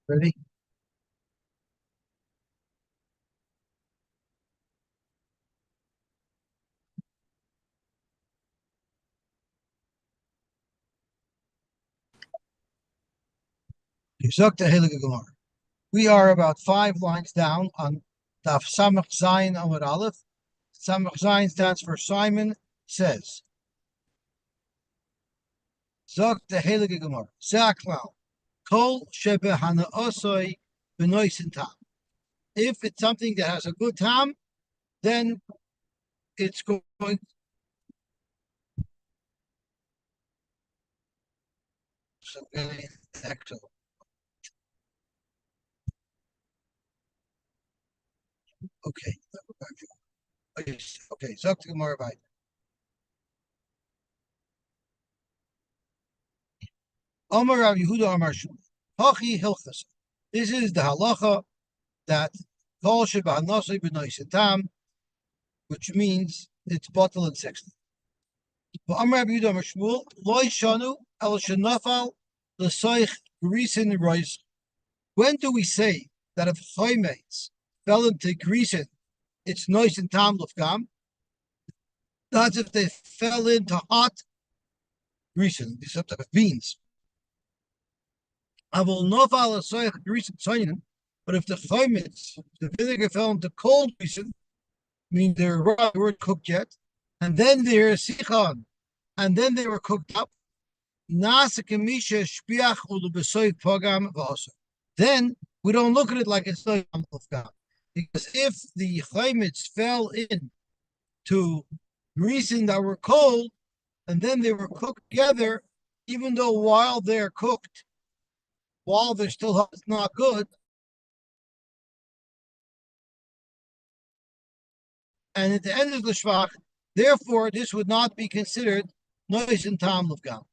Ready? We are about 5 lines down on Daf Samach Zayin Amud Aleph. Samach Zayin stands for Simon says. Zok the Heilige Gemara. Zaklau. Kol Shebe Hana Osoi Benoisen Tam. If it's something that has a good time, then it's going. Excellent. Okay. Okay. Zok the Gemara by Omar Rav Yehuda Amar Shmuel. Hachi Hilchas. This is the halacha that Kol Shebe Hana Osoi Benoisen Tam, which means it's bottle and 60. When do we say that if chaymeitz fell into grisen, it's noise and tam lufgam? That's if they fell into hot grisen, some type of beans. But if the chaymeitz, the vinegar fell into cold grisen, means they weren't cooked yet, and then they're sichon, and then they were cooked up. Then we don't look at it like it's not of God. Because if the chaymitz fell in to greasing that were cold, and then they were cooked together, even though while they're cooked, while they're still hot, it's not good. And at the end of the shvach, therefore, this would not be considered noise and tam of gam.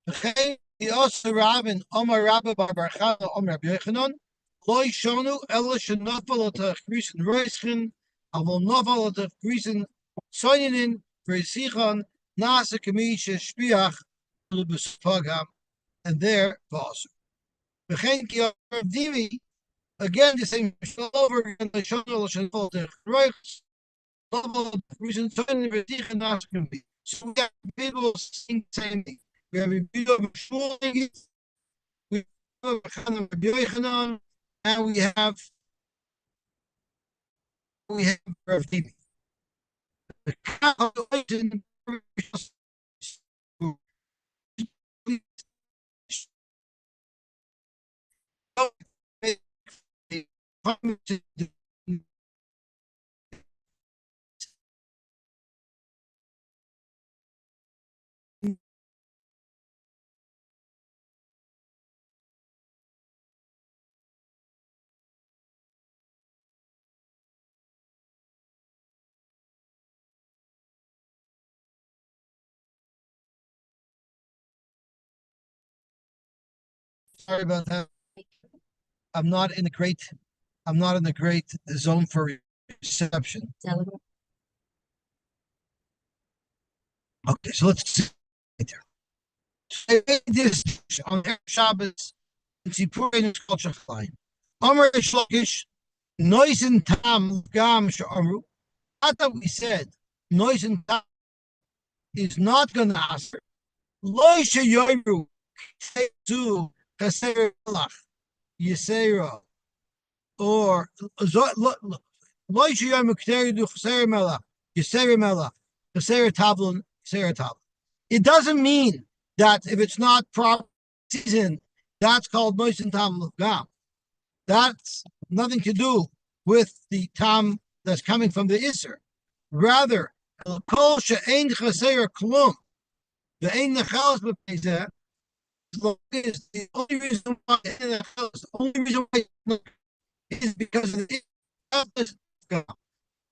The also Rabin Omar Rabba Barbarchana Omar Yechanan Loi Shonu Ella Shenofel Atach Grisen Reischen Avol Nofel Atach Grisen Soyinin Vresichon Nasa Kamisha Shpiach Lubuspagam, and there Vasu. Bechen Ki Dimi, again the same over again the Shonu Shenofel Atach Reich Nofel Grisen Soyinin Vresichon Nasa Kamisha. So we got people saying the same thing. We have a beautiful shul, we have a and we have Rav Dimi. The calculation sorry about that. I'm not in a great zone for reception. Okay, so let's see this on Shabbos in Sipur culture line. Amar Shlokish, noise and tam gam sh'amru. I thought we said noise and tam is not going to answer. Lo sheyoyru to kaser lach yisera or lo sheyoyru kaser du kaser melach yisera melach kaser tavlon kaser tavlon. It doesn't mean that if it's not proper season, that's called noise and tam gam. That's nothing to do with the tam that's coming from the Isser. Rather, kol she'ein chaser klum, the ein nechalas b'peizeh, is the only reason why is because of the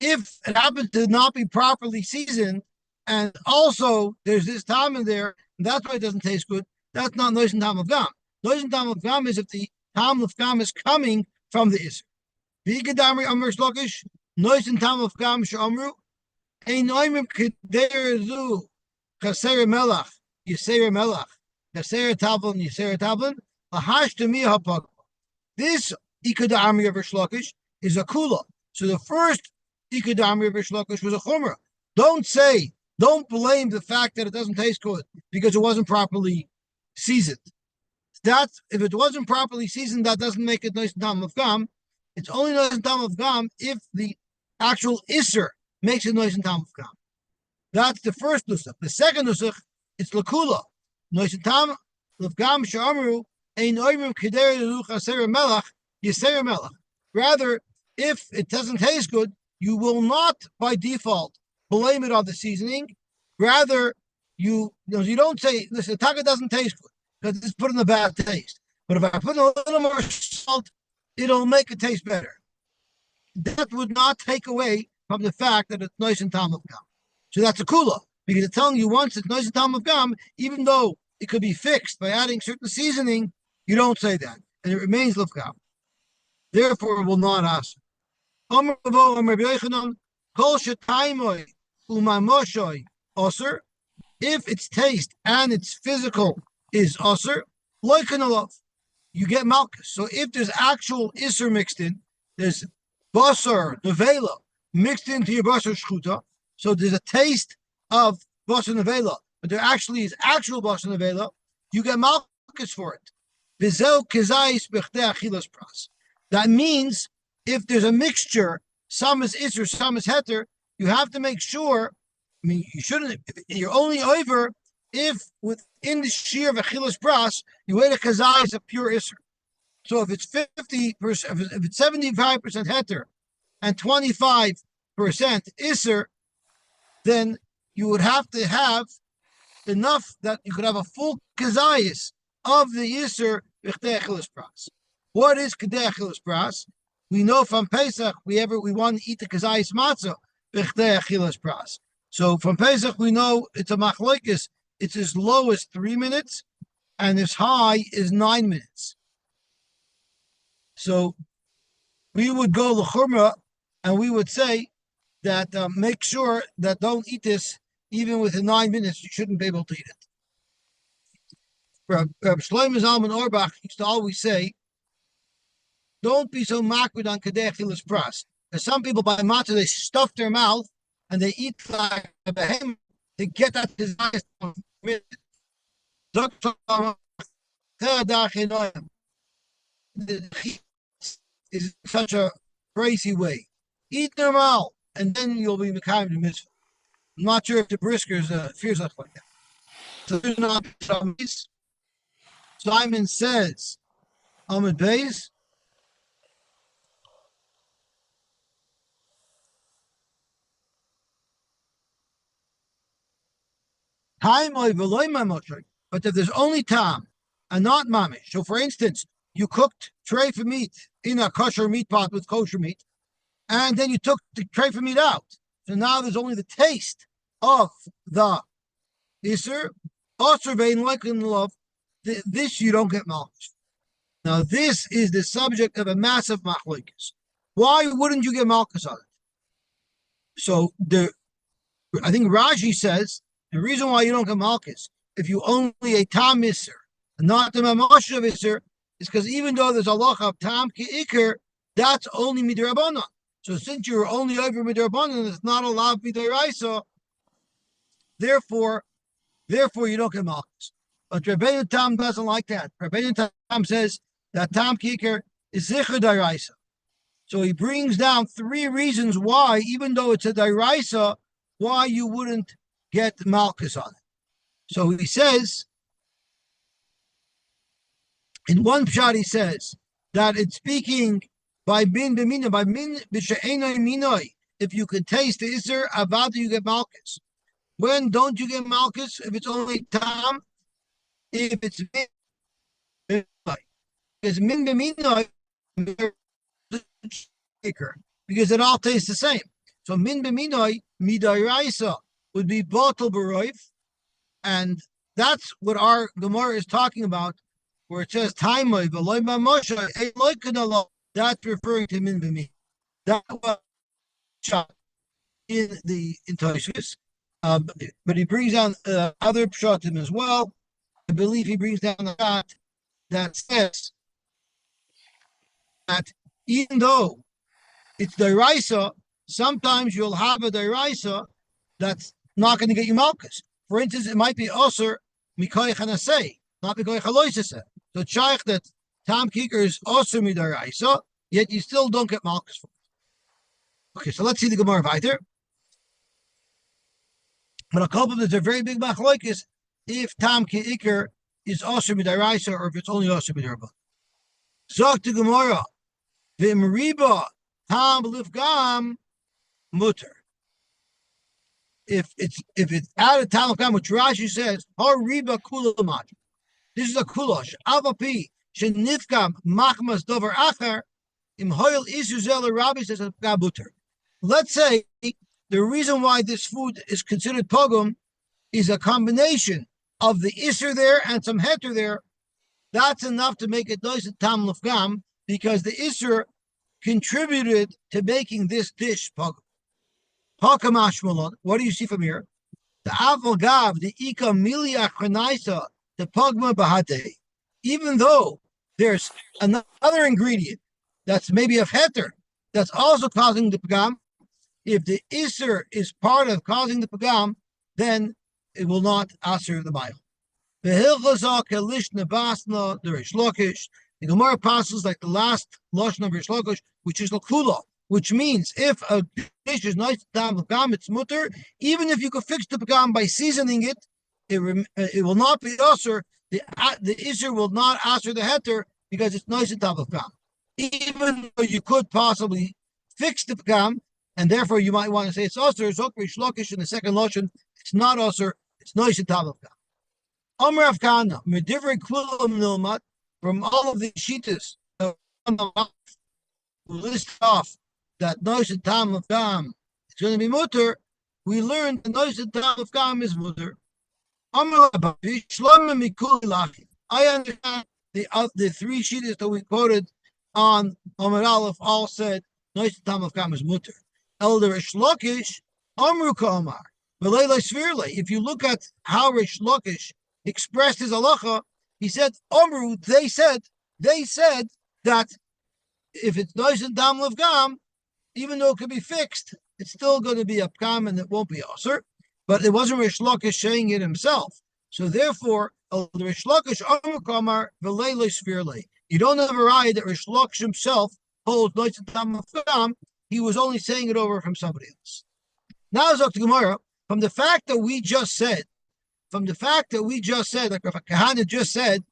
if it happens to not be properly seasoned, and also there's this tam in there, and that's why it doesn't taste good, that's not nois and tam of gam. Nois and tam of gam is if the tam of gam is coming from the Isser. V'yigadamri amr shlokish, nois and tam of gam she'amru, ein noimim k'der zu chaser melach, yiser melach, chaser tavlon, yiser tavlon, This Ikadami of Shlokish is a kula. So the first Ikadami of Shlokish was a chumrah. Don't blame the fact that it doesn't taste good because it wasn't properly seasoned. If it wasn't properly seasoned, that doesn't make it nice and tam of gum. It's only nice and tam of gum if the actual isser makes it nice and tam of gum. That's the first nusach. The second nusach, it's lakula. Nice and tam of gum she'amru ein oimrim keder lelucha serer melach yiserer melach. Rather, if it doesn't taste good, you will not by default blame it on the seasoning. Rather, you don't say, listen, the taka doesn't taste good because it's put in a bad taste. But if I put a little more salt, it'll make it taste better. That would not take away from the fact that it's nice and tam of gum. So that's a kula, because it's telling you once it's nice and tam of gum, even though it could be fixed by adding certain seasoning, you don't say that, and it remains lefgam. Therefore, it will not ask. If its taste and its physical is osir, you get malchus. So if there's actual isser mixed in, there's basar nevela mixed into your basar shchuta. So there's a taste of basar nevela, but there actually is actual basar nevela. You get malchus for it. That means if there's a mixture, some is isser, some is heter, you have to make sure. I mean, you shouldn't. You're only over if within the shear of achilas pras, you weigh the kazai is a pure isser. So if it's 50%, if it's 75% heter and 25% isser, then you would have to have enough that you could have a full kazayis of the isser v'chtei achilas pras. What is kedei achilas pras? We know from Pesach we want to eat the kazayis matzah v'chtei achilas pras. So from Pesach we know it's a machlokes. It's as low as 3 minutes, and as high as 9 minutes. So we would go l'chumra, and we would say that make sure that don't eat this even within 9 minutes. You shouldn't be able to eat it. Rabbi Shlomo Zalman Auerbach used to always say, don't be so makrid on kedei achilas pras. Because some people by matzah, they stuff their mouth and they eat like a behemoth to get that desire. Is such a crazy way. Eat normal, and then you'll be mekayim the mitzvah. I'm not sure if the briskers fears us like that. So there's not some. Simon says, Ahmed Beis. But if there's only time and not mamish, so for instance, you cooked tray for meat in a kosher meat pot with kosher meat, and then you took the tray for meat out. So now there's only the taste of the iser. Also, like in love, this you don't get malchus. Now this is the subject of a massive machlokes. Why wouldn't you get malchus on it? So I think Rashi says the reason why you don't get malchus if you only a tam iser, not the mamash of iser, is because even though there's a loch of tam ki that's only midrabanan. So since you're only over midrabanan, it's not allowed midraisa. Therefore you don't get malchus. But Rabbeinu Tam doesn't like that. Rabbeinu Tam says that tam ki is zichur daraisa. So he brings down 3 reasons why, even though it's a daraisa, why you wouldn't get malchus on it. So he says, in one pshat he says that it's speaking by min b'mina, by min b'she'enoi minoi. If you could taste the iser, avoda you get malchus. When don't you get malchus? If it's only tam, if it's min, because min b'minoi, because it all tastes the same. So min b'minoi midaraisa would be batel b'roif, and that's what our Gemara is talking about, where it says taimoi v'loy b'moshe eloy kanalo. That's referring to min b'min. That was shot in Tosfos, but he brings down other pshatim as well. I believe he brings down the fact that says that even though it's deraisa, sometimes you'll have a deraisa that's not going to get you malchus. For instance, it might be osir mikoich hanasei, not mikoich haloisese. So shaykh that tam kicker is osir midaraisa, yet you still don't get malchus for it. Okay, so let's see the Gemara weiter. But a couple there's a very big machlokes if tam kicker is osir midaraisa or if it's only osir midarba. Zok to Gemara, v'imriba tam lifgam mutter. If it's out of tam lifgam, which Rashi says, har riba kula. This is a kulosh. Avapi shenifgam machmas dover acher im hoil isuzel rabbi says mutter. Let's say the reason why this food is considered pogum is a combination of the isser there and some heter there. That's enough to make it noise tam lifgam because the isser contributed to making this dish pogum. What do you see from here? The aval gav, the ika milia chanaisa, the pogma bahate. Even though there's another ingredient that's maybe a heter that's also causing the pagam, if the isser is part of causing the pagam, then it will not answer the mile. The hilchazah kelish nebasna the Rish Lakish. The Gemara passes like the last lashon of Rish Lakish, which is lakula, which means if a dish is nice tam pagam, it's mutter. Even if you could fix the pagam by seasoning it, it will not be usher. The isser will not answer the heter because it's nice tam pagam. Even though you could possibly fix the pagam, and therefore you might want to say it's usher. Zok Rish Lakish in the second lashon, it's not usher. It's nice tam pagam. Amr Afkana, Medivri Kwilam Nilmat, from all of the shitas who list off that Nois and Tam of Gam is going to be mutter, we learned that Nois and Tam of Gam is mutter. Amr Abavi, Shlomo Mikul Lachi. I understand the three shitas that we quoted on Amr Aleph all said Nois and Tam of Gam is mutter. Elder Rish Lakish, Amru Kamar. If you look at how Rish Lakish expressed his halacha, he said, Omru, they said that if it's nois and dam levgam, even though it could be fixed, it's still going to be a pgam and it won't be aser. But it wasn't Rish Lakish saying it himself. So therefore, Rish Lakish Omru Kamar v'leilei svirlei. You don't have a right that Rish Lakish himself holds nois and dam levgam. He was only saying it over from somebody else. Now, Dr. Gemara, from the fact that we just said, like Rav Kahana just said,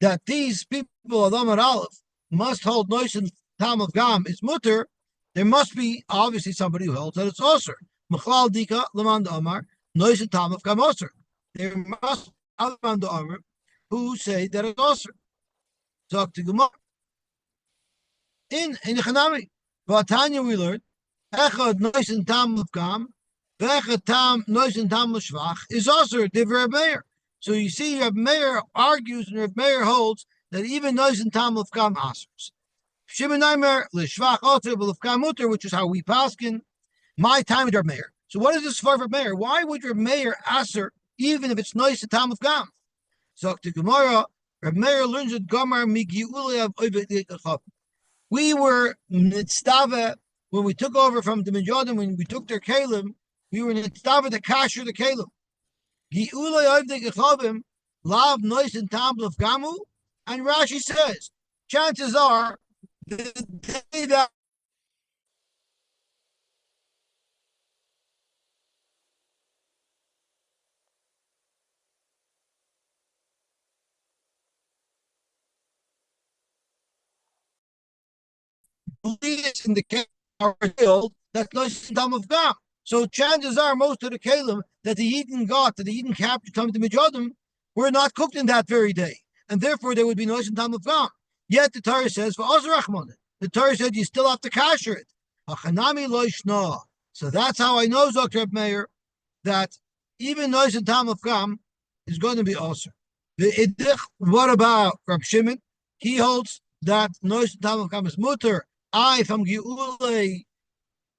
that these people of Amar Aleph must hold nois and tam of gam is mutter, there must be obviously somebody who holds that it's osir. Mechlal dika leman Amar nois and tam of gam osir. There must be other Amar who say that it's osir. Talk to Gemara. In Chanami, Vatanya we learned echad nois and tam of gam. Tam nois and tam l'shvach is also divrei Reb Meir. So you see, Reb Meir argues and Reb Meir holds that even nois and tam l'fkam asers. Shimon Aimer l'shvach also l'fkam muter, which is how we paskin. My time with Reb Meir. So what is this for Reb Meir? Why would Reb Meir aser even if it's nois and tam l'fkam? So to Gemara, Reb Meir learns that Gomer migiulei of oived. We were nitztave when we took over from the Mijodim, when we took their kalim. We were in the kasher the kalim. Gi'ulei oivdei gechavim lav nois and tam l'fgamu. And Rashi says, chances are the day that believes in the kalim are killed, that's nois and tam l'fgam. So chances are most of the kalim that the Eden got, that the Eden captured coming to Mijodim, were not cooked in that very day. And therefore there would be nois and tam l'fgam. Yet the Torah says, for Ozrachmon, the Torah said you still have to kasher it. Achanami lo yishna. So that's how I know, Dr. Reb Meir, that even nois and tam l'fgam is going to be osir. What about Rab Shimon? He holds that nois and tam l'fgam is mutter. I from Gi'ulei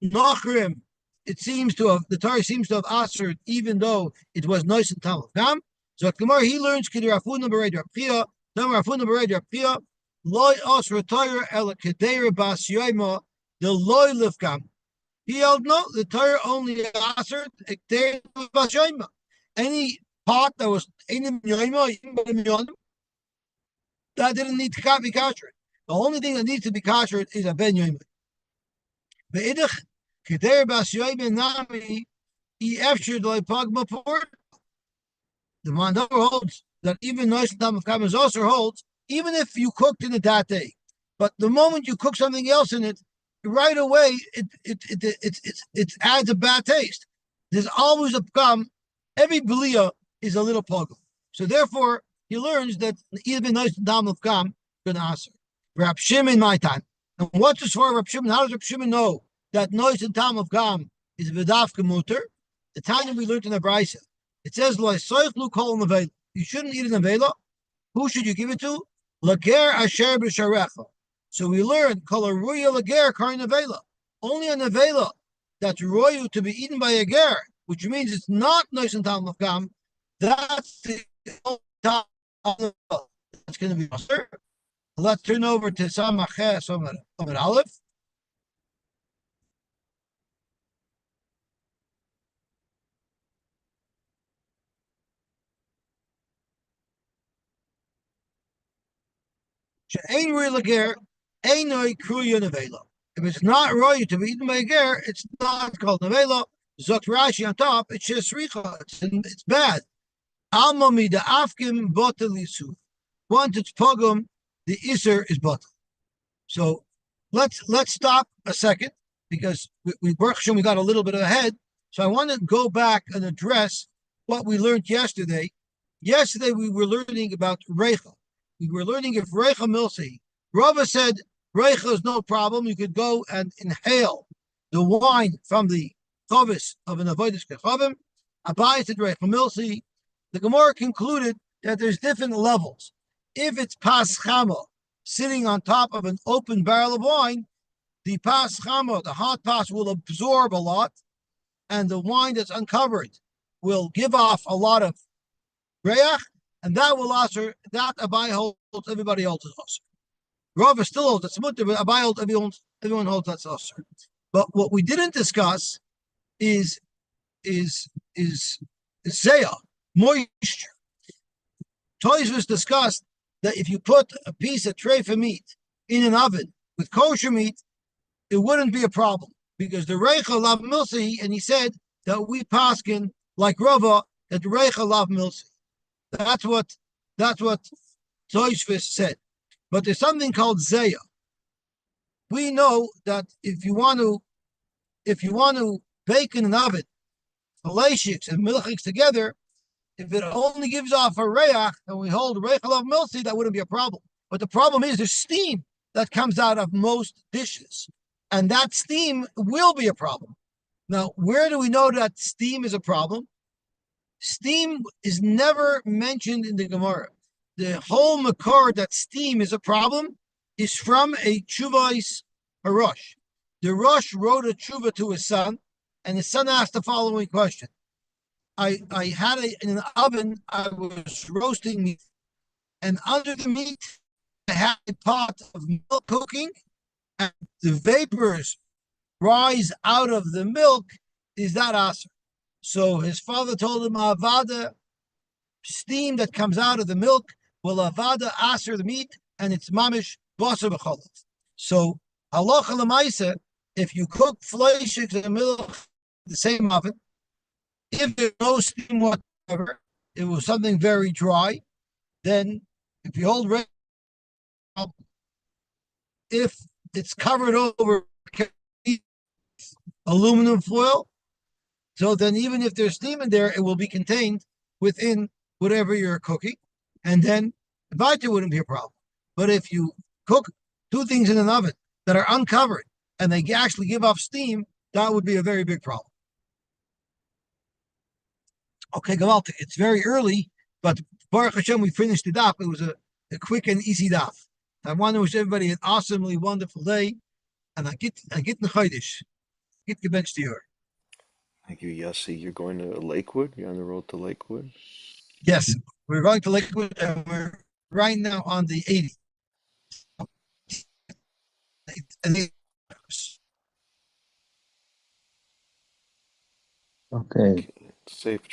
Nachrim. It seems to have, the Torah seems to have answered, even though it was nois and tam l'fgam. So Gemara, he learns K'dirafuna b'rei Rab Chia Then Rafuna Bered Pia, Loy Os Retire El Kedera Bas Yoima, the Loy Lifkam. He held no, the Torah only answered Kedera Bas Yoima. Any pot that was in the that didn't need to be kosher. The only thing that needs to be kosher is a ben yoimim. Beidich Kedera Bas Yoima Nami, he after the Pagma Port. The Mandar holds that even Nois Tam of Kamas also holds, even if you cooked in it that day, but the moment you cook something else in it, right away it adds a bad taste. There's always a pgam. Every belia is a little pogum. So therefore, he learns that even Nois Tam of Kam can answer. Rab Shimon my time. And what's the story of Rab Shimon? How does Rab Shimon know that Nois Tam of Kam is Vidaf Mutter? The time we learned in the Brisa. It says, you shouldn't eat an avela. Who should you give it to? Lager asher b'sharecha. So we learn, kolaruya lager karin avela. Only an avela that's royu to be eaten by a ger, which means it's not nice and tam of. That's the top of the that's going to be master. Let's turn over to Samacheh Samad Aleph. If it's not roy to be eaten by a ger, it's not called nevela. Zok Rashi on top, it's just richa. It's bad. Almami the afkim botelisu. Once it's pogum, the iser is bottle. So let's stop a second because we got a little bit ahead. So I want to go back and address what we learned yesterday. Yesterday we were learning about reicha. We were learning if reicha milsi. Rava said reicha is no problem. You could go and inhale the wine from the chovis of an avodas kechavim. Abai said reicha milsi. The Gemara concluded that there's different levels. If it's pas chama, sitting on top of an open barrel of wine, the pas chama, the hot pas, will absorb a lot, and the wine that's uncovered will give off a lot of reach, and that will answer that Abai holds, everybody else is also. Rava still holds that's mutter, but Abai holds, everyone holds that's also. But what we didn't discuss is zayah, moisture. Toys was discussed that if you put a piece of treifa meat in an oven with kosher meat, it wouldn't be a problem because the reicha lav milsi, and he said that we paskin like Rava that the reicha lav milsi. That's what Toysvis said. But there's something called zayah. We know that if you want to bake in an oven, fleishiks and milchiks together, if it only gives off a reach and we hold reichel of milsi, that wouldn't be a problem. But the problem is there's steam that comes out of most dishes, and that steam will be a problem. Now, where do we know that steam is a problem? Steam is never mentioned in the Gemara. The whole makor that steam is a problem is from a tshuvais harosh. The Rosh wrote a tshuva to his son, and his son asked the following question. I had in an oven, I was roasting meat, and under the meat, I had a pot of milk cooking, and the vapors rise out of the milk. Is that aser? So his father told him, Avoda, steam that comes out of the milk will Avoda aser the meat, and it's mamish basar b'cholav. So halacha l'maisa, if you cook fleishiks and milk the same oven, if there's no steam whatsoever, it was something very dry, then if you hold if it's covered over aluminum foil, so then even if there's steam in there, it will be contained within whatever you're cooking, and then Vita wouldn't be a problem. But if you cook two things in an oven that are uncovered and they actually give off steam, that would be a very big problem. Okay, Gavaltik, it's very early, but Baruch Hashem, we finished the daf. It was a quick and easy daf. I want to wish everybody an awesomely wonderful day, and I get nechaydish. Get gebench to your. Thank you, Yosy. You're going to Lakewood? You're on the road to Lakewood? Yes, we're going to Lakewood, and we're right now on the 80. Okay. Safe